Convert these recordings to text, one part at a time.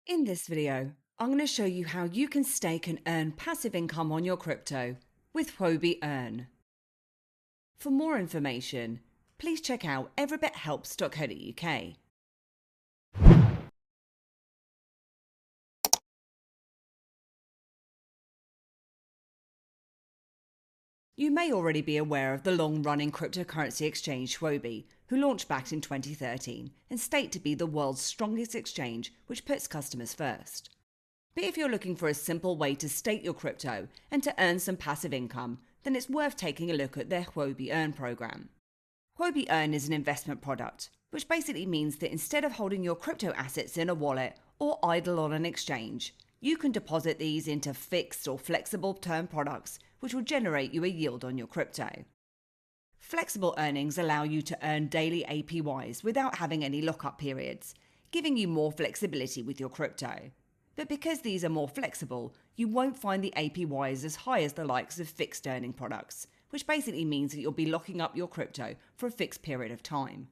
In this video, I'm going to show you how you can stake and earn passive income on your crypto with Huobi Earn. For more information, please check out everybithelps.co.uk. You may already be aware of the long-running cryptocurrency exchange Huobi, who launched back in 2013 and state to be the world's strongest exchange which puts customers first. But if you're looking for a simple way to stake your crypto and to earn some passive income, then it's worth taking a look at their Huobi Earn program. Huobi Earn is an investment product, which basically means that instead of holding your crypto assets in a wallet or idle on an exchange, you can deposit these into fixed or flexible term products which will generate you a yield on your crypto. Flexible earnings allow you to earn daily APYs without having any lockup periods, giving you more flexibility with your crypto. But because these are more flexible, you won't find the APYs as high as the likes of fixed earning products, which basically means that you'll be locking up your crypto for a fixed period of time.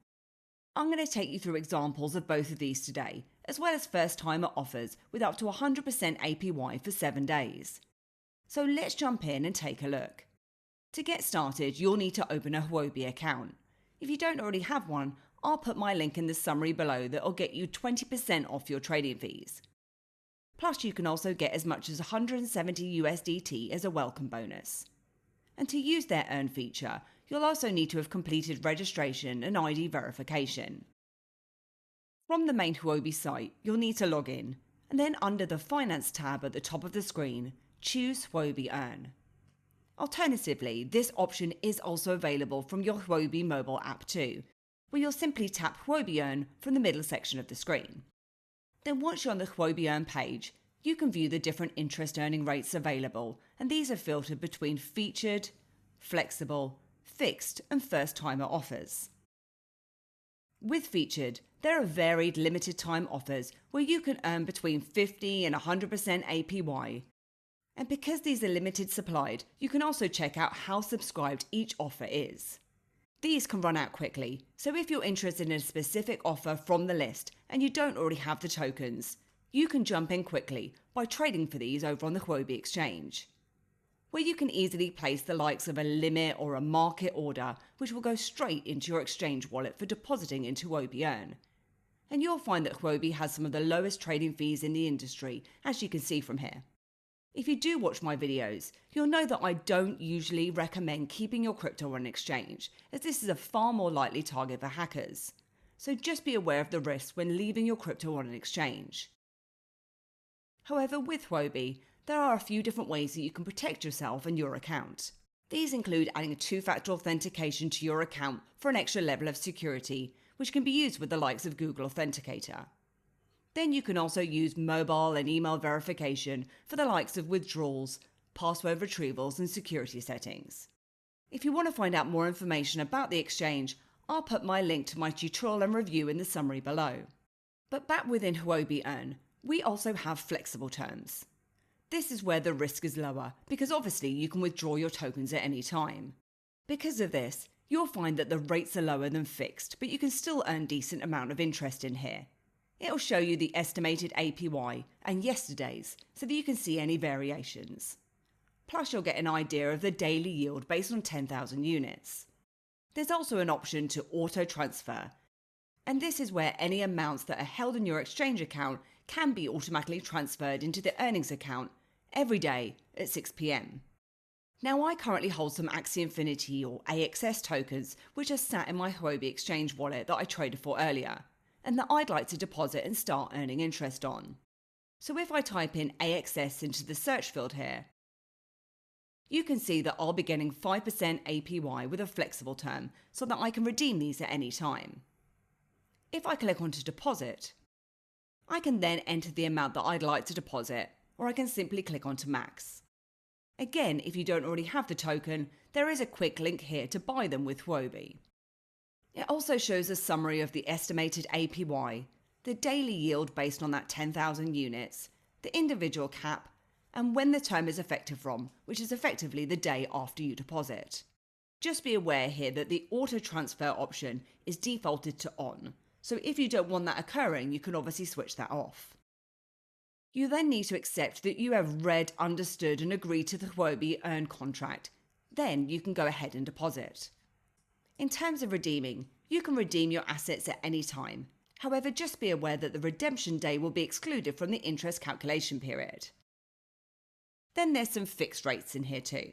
I'm going to take you through examples of both of these today, as well as first-timer offers with up to 100% APY for 7 days. So let's jump in and take a look. To get started, you'll need to open a Huobi account. If you don't already have one, I'll put my link in the summary below that will get you 20% off your trading fees. Plus, you can also get as much as 170 USDT as a welcome bonus. And to use their Earn feature, you'll also need to have completed registration and ID verification. From the main Huobi site, you'll need to log in, and then under the Finance tab at the top of the screen, choose Huobi Earn. Alternatively, this option is also available from your Huobi mobile app too, where you'll simply tap Huobi Earn from the middle section of the screen. Then once you're on the Huobi Earn page, you can view the different interest earning rates available, and these are filtered between featured, flexible, fixed and first-timer offers. With featured, there are varied limited time offers where you can earn between 50 and 100% APY. And because these are limited supplied, you can also check out how subscribed each offer is. These can run out quickly, so if you're interested in a specific offer from the list and you don't already have the tokens, you can jump in quickly by trading for these over on the Huobi exchange, where you can easily place the likes of a limit or a market order which will go straight into your exchange wallet for depositing into Huobi Earn. And you'll find that Huobi has some of the lowest trading fees in the industry, as you can see from here. If you do watch my videos, you'll know that I don't usually recommend keeping your crypto on an exchange, as this is a far more likely target for hackers. So just be aware of the risks when leaving your crypto on an exchange. However, with Huobi, there are a few different ways that you can protect yourself and your account. These include adding a two-factor authentication to your account for an extra level of security, which can be used with the likes of Google Authenticator. Then you can also use mobile and email verification for the likes of withdrawals, password retrievals and security settings. If you want to find out more information about the exchange, I'll put my link to my tutorial and review in the summary below. But back within Huobi Earn, we also have flexible terms. This is where the risk is lower, because obviously you can withdraw your tokens at any time. Because of this, you'll find that the rates are lower than fixed, but you can still earn decent amount of interest in here. It'll show you the estimated APY and yesterday's so that you can see any variations. Plus you'll get an idea of the daily yield based on 10,000 units. There's also an option to auto transfer, and this is where any amounts that are held in your exchange account can be automatically transferred into the earnings account every day at 6 PM. Now I currently hold some Axie Infinity or AXS tokens which are sat in my Huobi exchange wallet that I traded for earlier, and that I'd like to deposit and start earning interest on. So if I type in AXS into the search field here, you can see that I'll be getting 5% APY with a flexible term so that I can redeem these at any time. If I click onto deposit, I can then enter the amount that I'd like to deposit, or I can simply click onto max. Again, if you don't already have the token, there is a quick link here to buy them with Huobi. It also shows a summary of the estimated APY, the daily yield based on that 10,000 units, the individual cap, and when the term is effective from, which is effectively the day after you deposit. Just be aware here that the auto transfer option is defaulted to on, so if you don't want that occurring, you can obviously switch that off. You then need to accept that you have read, understood and agreed to the Huobi Earn contract. Then you can go ahead and deposit. In terms of redeeming, you can redeem your assets at any time. However, just be aware that the redemption day will be excluded from the interest calculation period. Then there's some fixed rates in here too,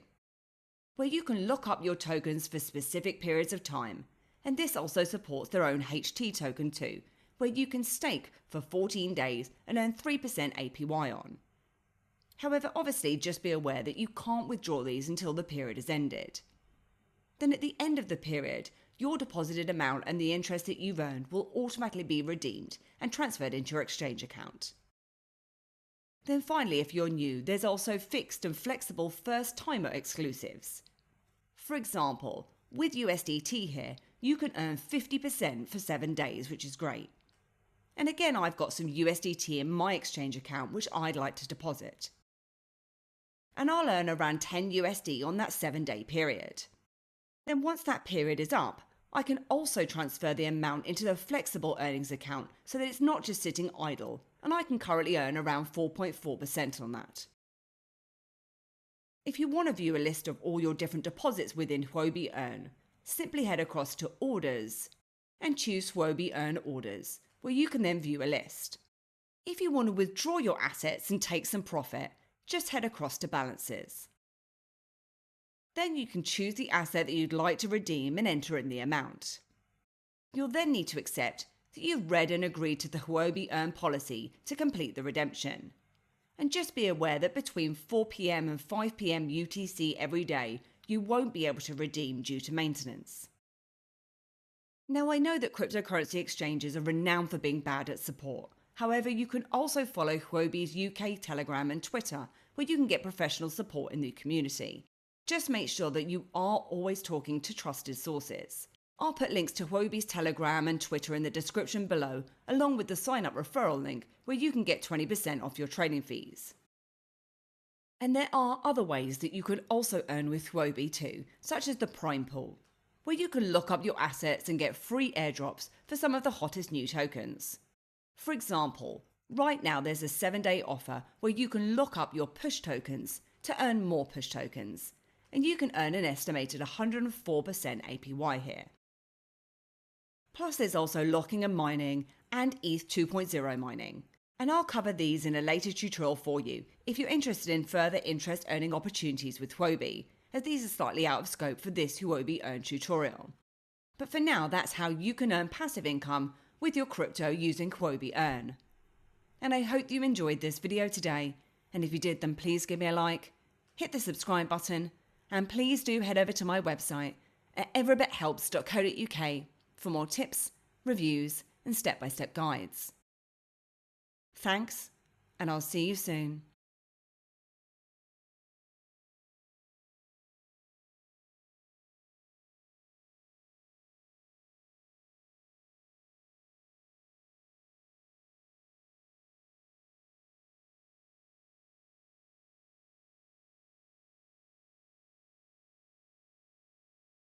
where you can lock up your tokens for specific periods of time, and this also supports their own HT token too, where you can stake for 14 days and earn 3% APY on. However, obviously just be aware that you can't withdraw these until the period is ended. Then at the end of the period, your deposited amount and the interest that you've earned will automatically be redeemed and transferred into your exchange account. Then finally, if you're new, there's also fixed and flexible first-timer exclusives. For example, with USDT here, you can earn 50% for 7 days, which is great. And again, I've got some USDT in my exchange account, which I'd like to deposit. And I'll earn around 10 USD on that 7-day period. Then once that period is up, I can also transfer the amount into the flexible earnings account so that it's not just sitting idle, and I can currently earn around 4.4% on that. If you want to view a list of all your different deposits within Huobi Earn, simply head across to Orders and choose Huobi Earn Orders, where you can then view a list. If you want to withdraw your assets and take some profit, just head across to Balances. Then you can choose the asset that you'd like to redeem and enter in the amount. You'll then need to accept that you've read and agreed to the Huobi Earn policy to complete the redemption. And just be aware that between 4 PM and 5 PM UTC every day, you won't be able to redeem due to maintenance. Now, I know that cryptocurrency exchanges are renowned for being bad at support. However, you can also follow Huobi's UK Telegram and Twitter, where you can get professional support in the community. Just make sure that you are always talking to trusted sources. I'll put links to Huobi's Telegram and Twitter in the description below, along with the sign-up referral link, where you can get 20% off your trading fees. And there are other ways that you can also earn with Huobi too, such as the Prime Pool, where you can lock up your assets and get free airdrops for some of the hottest new tokens. For example, right now there's a 7-day offer where you can lock up your push tokens to earn more push tokens, and you can earn an estimated 104% APY here. Plus there's also locking and mining and ETH 2.0 mining. And I'll cover these in a later tutorial for you if you're interested in further interest earning opportunities with Huobi, as these are slightly out of scope for this Huobi Earn tutorial. But for now, that's how you can earn passive income with your crypto using Huobi Earn. And I hope you enjoyed this video today, and if you did, then please give me a like, hit the subscribe button, and please do head over to my website at everybithelps.co.uk for more tips, reviews, and step-by-step guides. Thanks, and I'll see you soon.